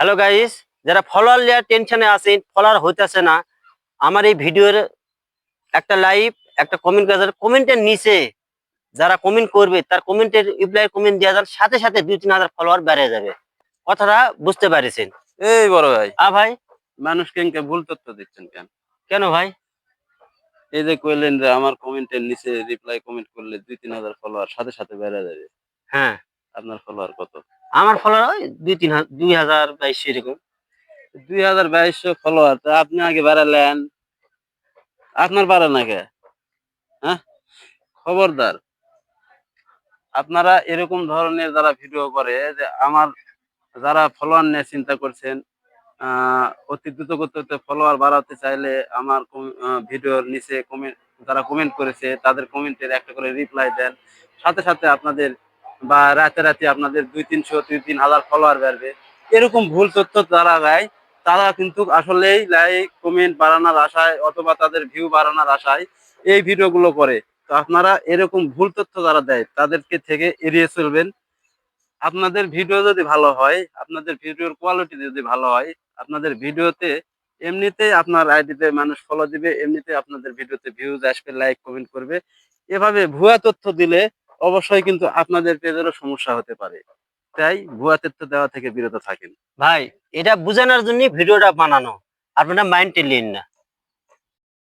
Hello guys, যারা follower নেওয়ার টেনশনে আছেন, ফলোয়ার হইতেছে না, আমার এই ভিডিওর একটা লাইভ একটা কমেন্ট করে কমেন্টের নিচে যারা কমেন্ট করবে তার কমেন্টের রিপ্লাই কমেন্ট দেওয়া যান, সাথে সাথে 2-3 হাজার ফলোয়ার বেড়ে যাবে। কথাটা বুঝতে পারছেন? এই বড় ভাই, ভাই মানুষকে এনকে ভুল তথ্য দিচ্ছেন কেন? কেন ভাই? এই যে কইলেন যে আমার কমেন্টের নিচে রিপ্লাই কমেন্ট করলে 2-3 হাজার ফলোয়ার সাথে সাথে বেড়ে যাবে। হ্যাঁ, আপনার ফলোয়ার কত? আমার ফলোয়ার ওই 2-3 হাজার 2,000 22 এরকম। 2200 ফলোয়ার, তা আপনি আগে বাড়ালেন, আপনার বাড়ে না কে? হ্যাঁ, খবরদার, আপনারা এরকম ধরনের যারা ভিডিও করে যে আমার যারা ফলোয়ার নিয়ে চিন্তা করছেন, অতি দ্রুত গতিতে ফলোয়ার বাড়াতে চাইলে আমার ভিডিওর নিচে কমেন্ট, যারা কমেন্ট করেছে তাদের কমেন্টের একটা করে রিপ্লাই দেন, সাথে সাথে আপনাদের বা রাতে রাতে আপনাদের 2-300-3,000 ফলোয়ার বাড়বে। এরকম ভুল তথ্য যারা দেয় তারা কিন্তু আসলেই লাইক কমেন্ট বাড়ানোর আশায় অথবা তাদের ভিউ বাড়ানোর আশায় এই ভিডিওগুলো করে। তো আপনারা এরকম ভুল তথ্য যারা দেয় তাদেরকে থেকে এড়িয়ে চলবেন। আপনাদের ভিডিও যদি ভালো হয়, আপনাদের ভিডিওর কোয়ালিটি যদি ভালো হয়, আপনাদের ভিডিওতে এমনিতেই আপনার আইডিতে মানুষ ফলো দিবে, এমনিতেই আপনাদের ভিডিওতে ভিউজ আসবে, লাইক কমেন্ট করবে। এভাবে ভুয়া তথ্য দিলে অবশ্যই কিন্তু আপনাদের পেজেরও সমস্যা হতে পারে। তাই ভুয়া তথ্য দেওয়া থেকে বিরত থাকেন। ভাই, এটা বোঝানোর জন্য ভিডিওটা বানানো, আপনারা মাইন্ডে নিন না।